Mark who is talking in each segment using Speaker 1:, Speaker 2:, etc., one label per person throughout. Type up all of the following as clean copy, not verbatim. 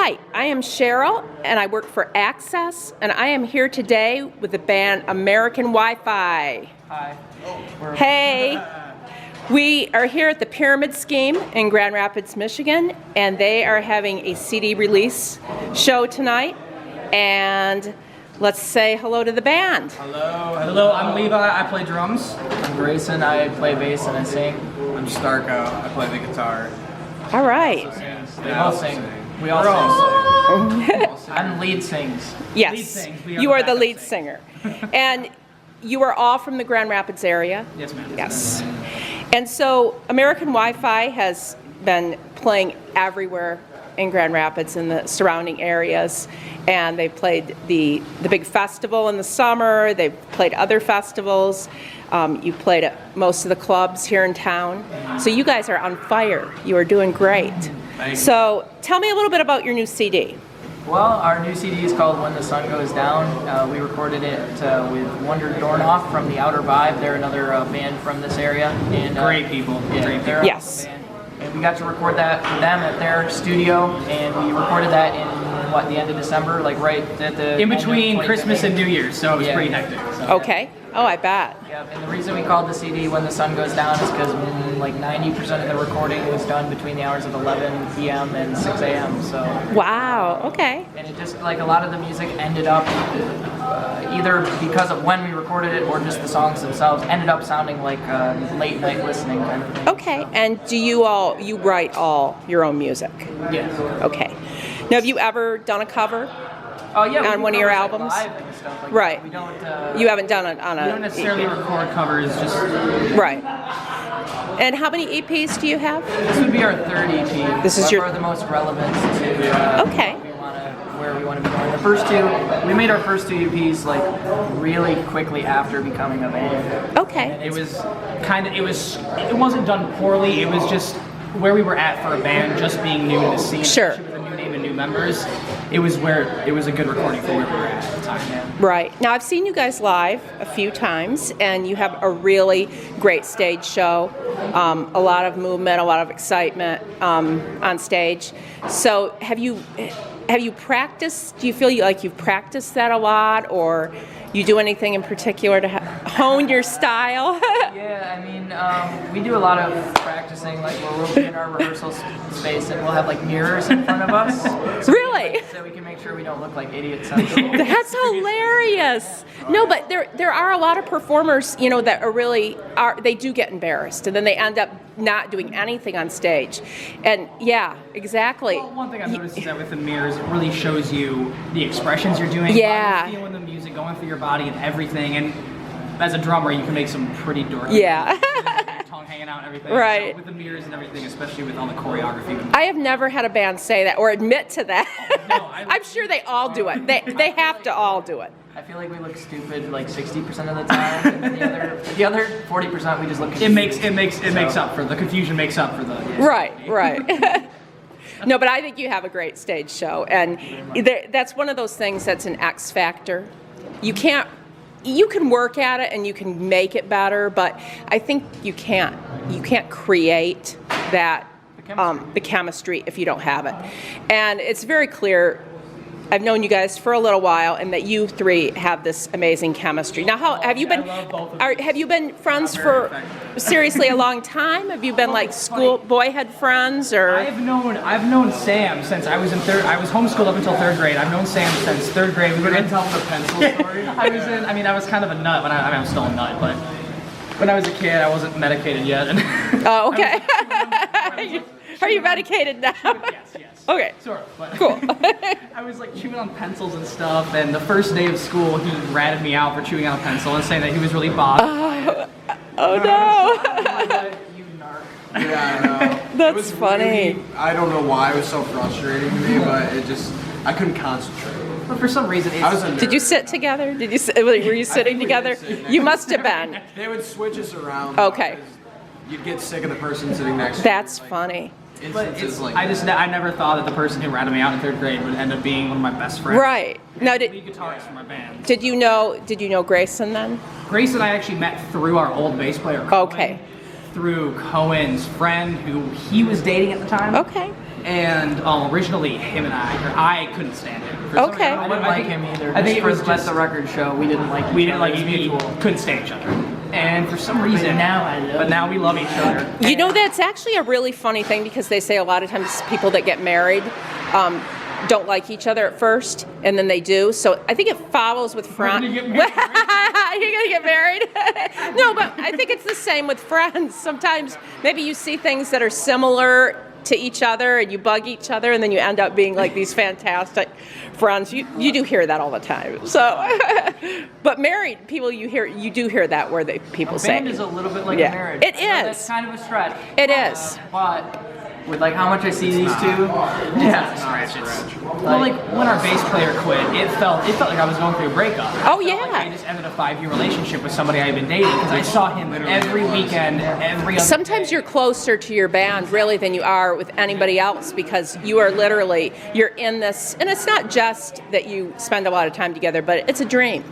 Speaker 1: Hi, I am Cheryl, and I work for Access, and I am here today with the band American WiFi.
Speaker 2: Hi.
Speaker 1: Hey, we are here at the Pyramid Scheme in Grand Rapids, Michigan, and they are having a CD release show tonight. And let's say hello to the band.
Speaker 2: Hello, I'm Levi, I play drums. I'm Grayson, I play bass and I sing.
Speaker 3: I'm Starko, I play the guitar.
Speaker 1: All right.
Speaker 2: We all sing. We all sing. I'm lead sings.
Speaker 1: Yes,
Speaker 2: Lead sings.
Speaker 1: you are the lead singer. And you are all from the Grand Rapids area?
Speaker 2: Yes, ma'am.
Speaker 1: Yes. And so American WiFi has been playing everywhere in Grand Rapids and the surrounding areas. And they've played the big festival in the summer. They've played other festivals. You've played at most of the clubs here in town. So you guys are on fire. You are doing great. So tell me a little bit about your new CD.
Speaker 2: Well, our new CD is called When the Sun Goes Down. We recorded it with Wonder Dornoff from the Outer Vibe. They're another band from this area. And,
Speaker 3: Great people.
Speaker 2: Yeah,
Speaker 3: Great
Speaker 2: they're
Speaker 3: people.
Speaker 1: Yes.
Speaker 2: a band. And we got to record that with them at their studio, and we recorded that in the end of December, like right at the
Speaker 3: In between
Speaker 2: end of
Speaker 3: Christmas and New Year's, so it was
Speaker 2: Yeah.
Speaker 3: pretty hectic. So.
Speaker 1: Okay. Oh, I bet.
Speaker 2: Yeah, and the reason we called the CD When the Sun Goes Down is because like 90% of the recording was done between the hours of 11 p.m. and 6 a.m. So.
Speaker 1: Wow. Okay.
Speaker 2: And it just like a lot of the music ended up either because of when we recorded it or just the songs themselves ended up sounding like late night listening kind of thing.
Speaker 1: Okay. And do you write all your own music?
Speaker 2: Yes.
Speaker 1: Okay. Now, have you ever done a cover?
Speaker 2: Oh yeah. we
Speaker 1: On
Speaker 2: do
Speaker 1: one of your
Speaker 2: covers, like,
Speaker 1: albums?
Speaker 2: live and stuff like
Speaker 1: Right.
Speaker 2: that. We don't.
Speaker 1: You haven't done it on a...
Speaker 3: We don't necessarily record covers, just
Speaker 1: Right. And how many EPs do you have?
Speaker 2: This would be our third EP.
Speaker 1: This is your-
Speaker 2: the most relevant to
Speaker 1: Okay.
Speaker 2: where we want to be going. The first two, we made our first two EPs like really quickly after becoming a band.
Speaker 1: Okay.
Speaker 3: it wasn't done poorly. It was just where we were at for a band, just being new to the scene.
Speaker 1: Sure.
Speaker 3: Especially with a new name and new members. It was a good recording for where we were at the time.
Speaker 1: Right. Now, I've seen you guys live a few times, and you have a really great stage show. A lot of movement, a lot of excitement on stage. So, have you practiced? Do you feel like you've practiced that a lot, or you do anything in particular to hone your style?
Speaker 2: Yeah, I mean, we do a lot of practicing. Like we'll be in our rehearsal space, and we'll have like mirrors in front of us.
Speaker 1: Really?
Speaker 2: So we can make sure we don't look like idiots. On stage.
Speaker 1: That's hilarious. No, but there are a lot of performers, that they do get embarrassed, and then they end up not doing anything on stage. And yeah, exactly.
Speaker 3: Well, one thing I've noticed is that with the mirrors, it really shows you the expressions you're doing.
Speaker 1: Yeah.
Speaker 3: Feeling the music going through your body and everything. And as a drummer, you can make some pretty dorky.
Speaker 1: Yeah.
Speaker 3: Your tongue hanging out and everything.
Speaker 1: Right.
Speaker 3: So with the mirrors and everything, especially with all the choreography.
Speaker 1: I have never had a band say that or admit to that.
Speaker 3: No,
Speaker 1: I'm sure they all do it. They have to all do it.
Speaker 2: I feel like we look stupid like 60% of the time, and then the other 40% we just look.
Speaker 3: It makes up for the confusion. Makes up for the
Speaker 1: Right. No, but I think you have a great stage show, and that's one of those things that's an X factor. You can work at it and you can make it better, but I think you can't create that the chemistry if you don't have it. And it's very clear. I've known you guys for a little while, and that you three have this amazing chemistry. Now, how have you been?
Speaker 3: I love both of them.
Speaker 1: Have you been friends for seriously a long time? Have you been like school boyhood friends, or?
Speaker 3: I've known Sam since I was in third. I was homeschooled up until third grade. I've known Sam since third grade. We were in. Tell him the pencil story. I was kind of a nut. I'm still a nut, but when I was a kid, I wasn't medicated yet. And
Speaker 1: Oh, okay. Are you medicated now?
Speaker 3: Yes.
Speaker 1: Okay.
Speaker 3: Sort of. But
Speaker 1: Cool.
Speaker 3: I was like chewing on pencils and stuff, and the first day of school, he ratted me out for chewing on a pencil and saying that he was really bothered.
Speaker 1: Oh no.
Speaker 2: You narc.
Speaker 4: Yeah, I know.
Speaker 1: That's funny.
Speaker 4: I don't know why it was so frustrating to me, but I couldn't concentrate.
Speaker 3: But for some reason,
Speaker 4: I was a nerd.
Speaker 1: Did you sit together? Were you sitting
Speaker 4: we
Speaker 1: together?
Speaker 4: did sit next
Speaker 1: You
Speaker 4: to
Speaker 1: must have been.
Speaker 4: They would switch us around.
Speaker 1: Okay.
Speaker 4: You'd get sick of the person sitting next to you.
Speaker 1: That's
Speaker 4: like,
Speaker 1: funny.
Speaker 4: Instances like
Speaker 3: I never thought that the person who ratted me out in third grade would end up being one of my best friends.
Speaker 1: Right. Now,
Speaker 3: Lead guitarist for my band.
Speaker 1: did you know Grayson then?
Speaker 3: Grace and I actually met through our old bass player. Cohen,
Speaker 1: Okay.
Speaker 3: Through Cohen's friend, who he was dating at the time.
Speaker 1: Okay.
Speaker 3: And originally, him and I couldn't stand him. For some
Speaker 1: Okay.
Speaker 3: reason,
Speaker 2: I didn't like him either.
Speaker 3: I think it was
Speaker 2: let
Speaker 3: just
Speaker 2: the record show we didn't like.
Speaker 3: we didn't like
Speaker 2: each
Speaker 3: each
Speaker 2: other.
Speaker 3: other. Couldn't stand each other. And for some reason, but now we love each other.
Speaker 1: You know, that's actually a really funny thing because they say a lot of times people that get married don't like each other at first, and then they do. So I think it follows with friends.
Speaker 3: You're gonna get married.
Speaker 1: You're gonna get married? No, but I think it's the same with friends. Sometimes maybe you see things that are similar to each other and you bug each other, and then you end up being like these fantastic friends. You do hear that all the time. So, but married people, you do hear that where people say
Speaker 2: Band is a little bit like
Speaker 1: Yeah.
Speaker 2: a marriage.
Speaker 1: It
Speaker 2: I know
Speaker 1: is.
Speaker 2: That's kind of a stretch.
Speaker 1: It is.
Speaker 2: But with like how much I see these two,
Speaker 3: Well, like when our bass player quit, it felt like I was going through a breakup.
Speaker 1: Oh,
Speaker 3: It felt
Speaker 1: yeah.
Speaker 3: like I just ended a 5-year relationship with somebody I had been dating because I saw him every weekend, every other
Speaker 1: Sometimes
Speaker 3: day.
Speaker 1: you're closer to your band really than you are with anybody else because you are literally, you're in this, and it's not just that you spend a lot of time together, but it's a dream.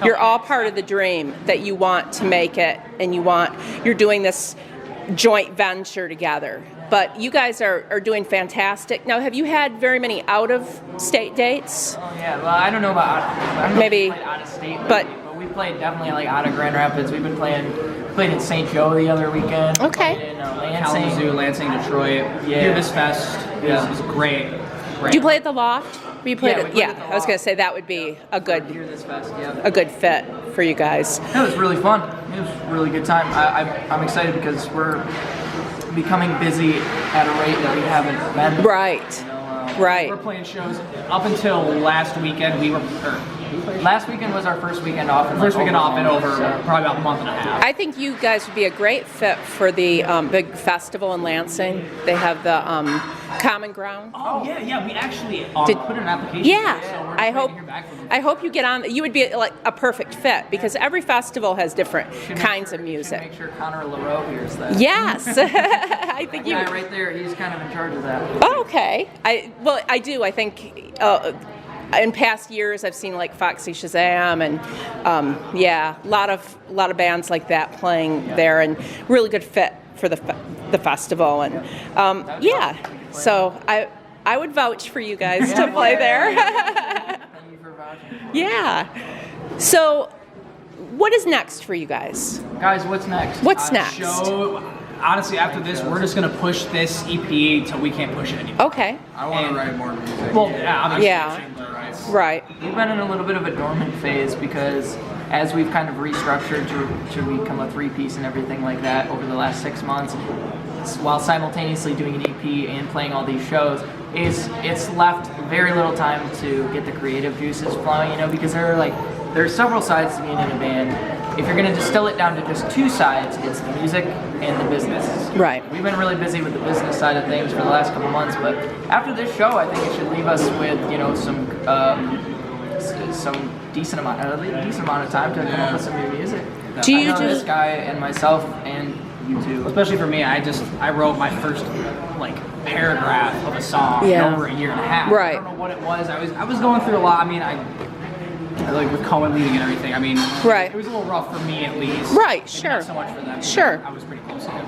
Speaker 1: You're all part of the dream that you want to make it, and you're doing this joint venture together. But you guys are doing fantastic. Now, have you had very many out-of-state dates?
Speaker 2: Oh yeah, well I don't know about I don't know
Speaker 1: Maybe,
Speaker 2: if we played out of state,
Speaker 1: but-
Speaker 2: but we played definitely like out of Grand Rapids. We've been played in St. Joe the other weekend.
Speaker 1: Okay.
Speaker 2: Played in Lansing.
Speaker 3: Kalamazoo, Lansing, Detroit.
Speaker 2: Yeah.
Speaker 3: Hear This Fest is great.
Speaker 1: Do you play at the Loft? You played
Speaker 2: Yeah, we played
Speaker 1: yeah.
Speaker 2: at the
Speaker 1: I was going to
Speaker 2: Loft.
Speaker 1: say that would be a
Speaker 2: Hear
Speaker 1: good
Speaker 2: This Fest, yeah.
Speaker 1: fit for you guys.
Speaker 2: It was really fun. It was a really good time. I'm excited because we're becoming busy at a rate that we haven't been.
Speaker 1: Right. Right.
Speaker 3: We're playing shows up until last weekend.
Speaker 2: Last weekend was our first weekend off. In
Speaker 3: First weekend off in over
Speaker 2: so-
Speaker 3: probably about a month and a half.
Speaker 1: I think you guys would be a great fit for the big festival in Lansing. They have the Common Ground.
Speaker 3: Oh yeah, we actually
Speaker 1: Did-
Speaker 3: put in an application.
Speaker 1: Yeah,
Speaker 3: so we're
Speaker 1: I
Speaker 3: just waiting
Speaker 1: hope
Speaker 3: to hear back from them.
Speaker 1: I hope you get on. You would be like a perfect fit because every festival has different
Speaker 2: Should make
Speaker 1: kinds
Speaker 2: sure-
Speaker 1: of
Speaker 2: should
Speaker 1: music.
Speaker 2: Make sure Connor LaRoe hears that.
Speaker 1: Yes, I think you.
Speaker 2: Yeah, right there. He's kind of in charge of that.
Speaker 1: Oh, okay. I do. I think in past years I've seen like Foxy Shazam and a lot of bands like that playing there and really good fit for the festival and So I would vouch for you guys to play there.
Speaker 2: Thank you for vouching.
Speaker 1: Yeah. So what is next for you guys?
Speaker 2: Guys, what's next?
Speaker 1: What's next?
Speaker 3: Show. Honestly, after this, we're just gonna push this EP till we can't push it anymore.
Speaker 1: Okay.
Speaker 4: I want
Speaker 3: And-
Speaker 4: to write more music.
Speaker 3: Well, yeah, obviously.
Speaker 1: Yeah.
Speaker 4: Right.
Speaker 1: Right.
Speaker 2: We've been in a little bit of a dormant phase because as we've kind of restructured to become a three-piece and everything like that over the last 6 months, while simultaneously doing an EP and playing all these shows, it's left very little time to get the creative juices flowing, because there are several sides to being in a band. If you're going to distill it down to just two sides, it's the music and the business.
Speaker 1: Right.
Speaker 2: We've been really busy with the business side of things for the last couple months, but after this show, I think it should leave us with some decent amount of time to come up with some new music.
Speaker 1: Do you
Speaker 2: I know
Speaker 1: do-
Speaker 2: this guy and myself and you two?
Speaker 3: Especially for me, I wrote my first paragraph of a song in over a year and a half.
Speaker 1: Right.
Speaker 3: I don't know what it was. I was going through a lot. I mean, I with Cohen leaving and everything. I mean,
Speaker 1: Right.
Speaker 3: It was a little rough for me at least.
Speaker 1: Right,
Speaker 3: Maybe
Speaker 1: sure.
Speaker 3: Not so much for them.
Speaker 1: Sure.
Speaker 3: I was pretty close to him,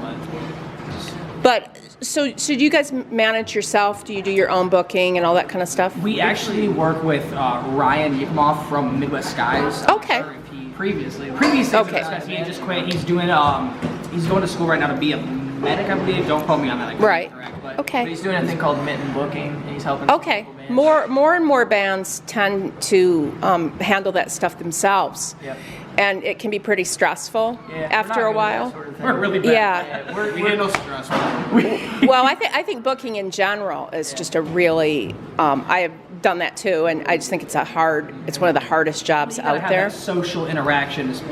Speaker 1: But so do you guys manage yourself? Do you do your own booking and all that kind of stuff?
Speaker 3: we actually work with Ryan Yukimoff from Midwest Skies.
Speaker 1: Okay.
Speaker 2: Previously.
Speaker 1: Okay.
Speaker 3: He just quit. He's doing he's going to school right now to be a medic, I believe. Don't quote me on that. I could be
Speaker 1: Right.
Speaker 3: correct, but
Speaker 2: But
Speaker 1: Okay.
Speaker 2: he's doing a thing called Mitten Booking, and he's helping.
Speaker 1: Okay.
Speaker 2: local bands.
Speaker 1: More and more bands tend to handle that stuff themselves.
Speaker 2: Yep.
Speaker 1: And it can be pretty stressful
Speaker 2: Yeah, we're not
Speaker 1: after a
Speaker 2: good at that
Speaker 1: while.
Speaker 2: sort of thing.
Speaker 3: We're really bad.
Speaker 1: Yeah.
Speaker 2: We're
Speaker 4: Handle stress.
Speaker 1: Well, I think booking in general is just a really. I have done that too, and I just think it's one of the hardest jobs
Speaker 3: You gotta
Speaker 1: out
Speaker 3: have
Speaker 1: there.
Speaker 3: that social interactions,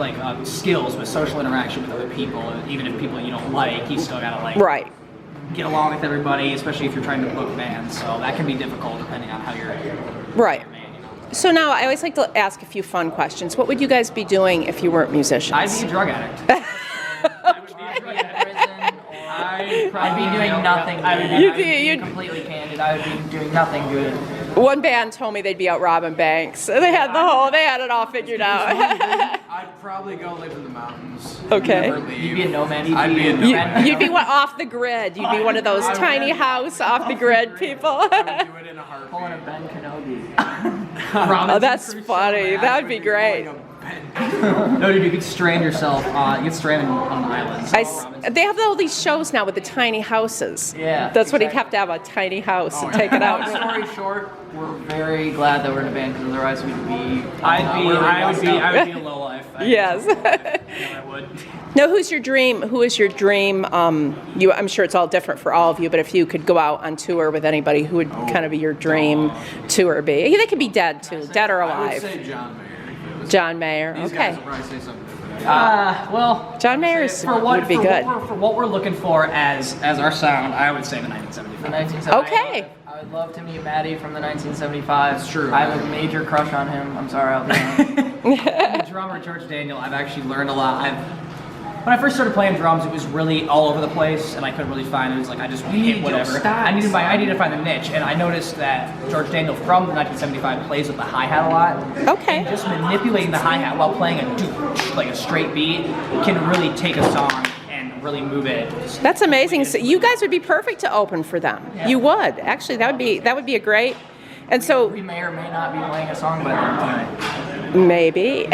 Speaker 3: skills with social interaction with other people. Even if people you don't like, you still gotta
Speaker 1: Right.
Speaker 3: get along with everybody, especially if you're trying to book bands. So that can be difficult depending on how you're
Speaker 1: Right.
Speaker 3: man,
Speaker 1: So now I always like to ask a few fun questions. What would you guys be doing if you weren't musicians?
Speaker 3: I'd be a drug addict.
Speaker 2: I'd be in prison, or I'd be doing nothing.
Speaker 1: You'd
Speaker 2: Good.
Speaker 1: be-
Speaker 2: I'd be
Speaker 1: you'd-
Speaker 2: completely candid. I would be doing nothing good.
Speaker 1: One band told me they'd be out robbing banks. They had it all figured out.
Speaker 4: I I'd probably go live in the mountains.
Speaker 1: Okay.
Speaker 4: Never leave.
Speaker 2: You'd be a nomad EP.
Speaker 4: I'd be a
Speaker 1: You,
Speaker 4: nomad.
Speaker 1: you'd be off the grid. You'd be one of those tiny house off the grid people.
Speaker 4: I would do it in a heartbeat.
Speaker 2: Pulling a Ben Kenobi.
Speaker 1: Oh, that's funny. That would be great.
Speaker 3: No, dude, you could strand yourself. You get stranded on an island.
Speaker 1: They have all these shows now with the tiny houses.
Speaker 2: Yeah,
Speaker 1: That's what he'd
Speaker 2: exactly.
Speaker 1: have to have, a tiny house and take it
Speaker 2: Long
Speaker 1: out.
Speaker 2: story short, we're very glad that we're in a band because otherwise we'd be.
Speaker 3: I would be a low life.
Speaker 1: Yes.
Speaker 3: I would.
Speaker 1: Now, who's your dream? Who is your dream? I'm sure it's all different for all of you, but if you could go out on tour with anybody, who would kind of be your dream tour be? They could be dead too, dead or
Speaker 4: I would
Speaker 1: alive.
Speaker 4: say John Mayer.
Speaker 1: John Mayer.
Speaker 4: These
Speaker 1: Okay.
Speaker 4: guys will probably say something different.
Speaker 3: Well,
Speaker 1: John Mayer would be good.
Speaker 3: For what we're looking for as our sound, I would say the 1975.
Speaker 2: The 1975.
Speaker 1: Okay.
Speaker 2: I would love to meet Maddie from the 1975.
Speaker 4: It's true.
Speaker 2: I have a major crush on him. I'm sorry, I'll be honest.
Speaker 3: The drummer George Daniel, I've actually learned a lot. When I first started playing drums, it was really all over the place, and I couldn't really find it. It was like I just hit whatever. I needed to find the niche, and I noticed that George Daniel from the 1975 plays with the hi-hat a lot.
Speaker 1: Okay.
Speaker 3: And just manipulating the hi-hat while playing like a straight beat can really take a song and really move it.
Speaker 1: That's amazing. So you guys would be perfect to open for them.
Speaker 3: Yeah.
Speaker 1: You would. Actually, that would be a great. And so
Speaker 2: We may or may not be playing a song by then tonight.
Speaker 1: maybe.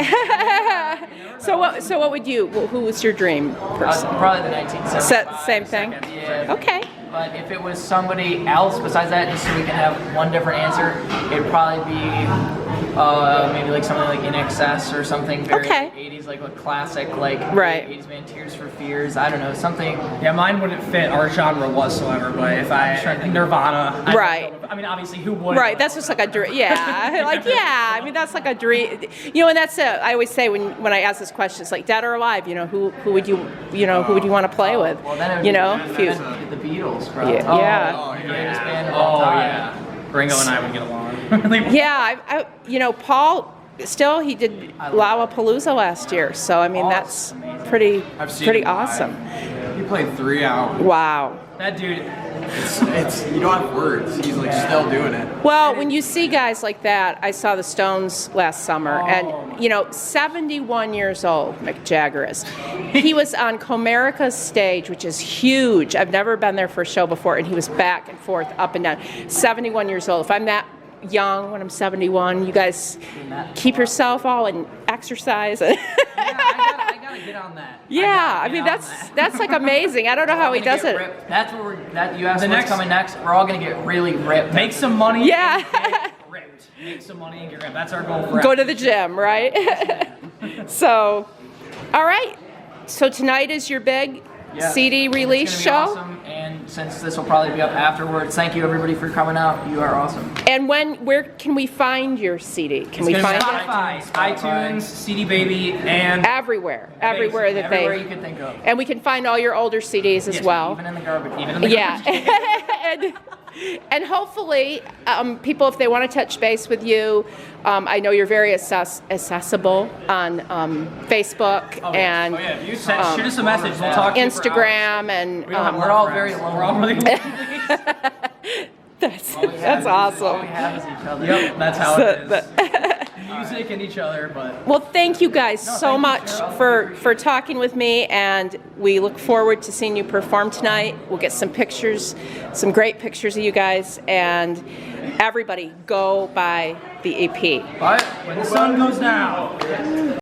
Speaker 1: So what would you? Who was your dream person?
Speaker 2: Probably the 1975.
Speaker 1: Same thing.
Speaker 2: Yeah.
Speaker 1: Okay.
Speaker 2: But if it was somebody else besides that, just so we can have one different answer, it'd probably be maybe like something like In Excess or something very
Speaker 1: Okay.
Speaker 2: 80s, like a classic, like
Speaker 1: Right.
Speaker 2: 80s band, Tears for Fears. I don't know, something.
Speaker 3: Yeah, mine wouldn't fit our genre whatsoever, but if Nirvana,
Speaker 1: Right.
Speaker 3: I mean, obviously, who would?
Speaker 1: Right, that's just like a dream. Yeah, like I mean that's like a dream. And that's I always say when I ask this question, it's like dead or alive. Who would you who would you want to play with?
Speaker 2: Well, then it would
Speaker 1: if
Speaker 2: be
Speaker 1: you,
Speaker 2: the Beatles, bro.
Speaker 1: Yeah.
Speaker 4: Oh,
Speaker 2: The
Speaker 4: yeah.
Speaker 2: greatest band of all
Speaker 3: Oh
Speaker 2: time.
Speaker 3: yeah, Ringo and I would get along.
Speaker 1: yeah, Paul still he did Lollapalooza last year, so I mean that's
Speaker 2: amazing.
Speaker 1: pretty
Speaker 4: I've seen
Speaker 1: pretty
Speaker 4: him live.
Speaker 1: awesome.
Speaker 4: He played 3 hours.
Speaker 1: Wow.
Speaker 3: That dude.
Speaker 4: It's you don't have words. He's like still doing it.
Speaker 1: Well, when you see guys like that, I saw the Stones last summer, and 71 years old, Mick Jagger is. He was on Comerica's stage, which is huge. I've never been there for a show before, and he was back and forth, up and down. 71 years old. If I'm that young when I'm 71, you guys keep yourself all in exercise.
Speaker 3: I gotta get on that.
Speaker 1: Yeah, I mean that's like amazing. I don't know how he does it.
Speaker 2: Ripped. That's what you asked
Speaker 3: The
Speaker 2: what's
Speaker 3: next-
Speaker 2: coming next. We're all gonna get really ripped.
Speaker 3: Make some money.
Speaker 1: Yeah.
Speaker 3: And get ripped. Make some money and get ripped. That's our goal for
Speaker 1: Go to the gym, right? So, all right. So tonight is your big
Speaker 2: Yeah.
Speaker 1: CD release
Speaker 2: It's
Speaker 1: show.
Speaker 2: gonna be awesome. And since this will probably be up afterwards, thank you everybody for coming out. You are awesome.
Speaker 1: And where can we find your CD? Can we
Speaker 3: It's gonna
Speaker 1: find
Speaker 3: be
Speaker 1: it?
Speaker 3: Spotify, iTunes, CD Baby, and
Speaker 1: Everywhere that
Speaker 2: Everywhere you
Speaker 1: they.
Speaker 2: can think of.
Speaker 1: And we can find all your older CDs as
Speaker 3: Yes,
Speaker 1: well.
Speaker 2: Even in the garbage.
Speaker 3: even in the
Speaker 1: Yeah. and hopefully, people, if they want to touch base with you, I know you're very accessible on Facebook and
Speaker 3: If you shoot us a message, we'll talk to you for hours.
Speaker 1: Instagram, and
Speaker 2: We're all very lonely.
Speaker 3: We're all really
Speaker 1: that's
Speaker 2: All we
Speaker 1: awesome.
Speaker 2: have is each other.
Speaker 3: Yep, that's how
Speaker 1: So,
Speaker 3: it is. Music and each other, but
Speaker 1: Well, thank you guys so
Speaker 2: thank you,
Speaker 1: much
Speaker 2: Cheryl.
Speaker 1: for talking with me, and we look forward to seeing you perform tonight. We'll get some pictures, some great pictures of you guys, and everybody go buy the EP.
Speaker 2: Bye.
Speaker 3: when the sun goes down.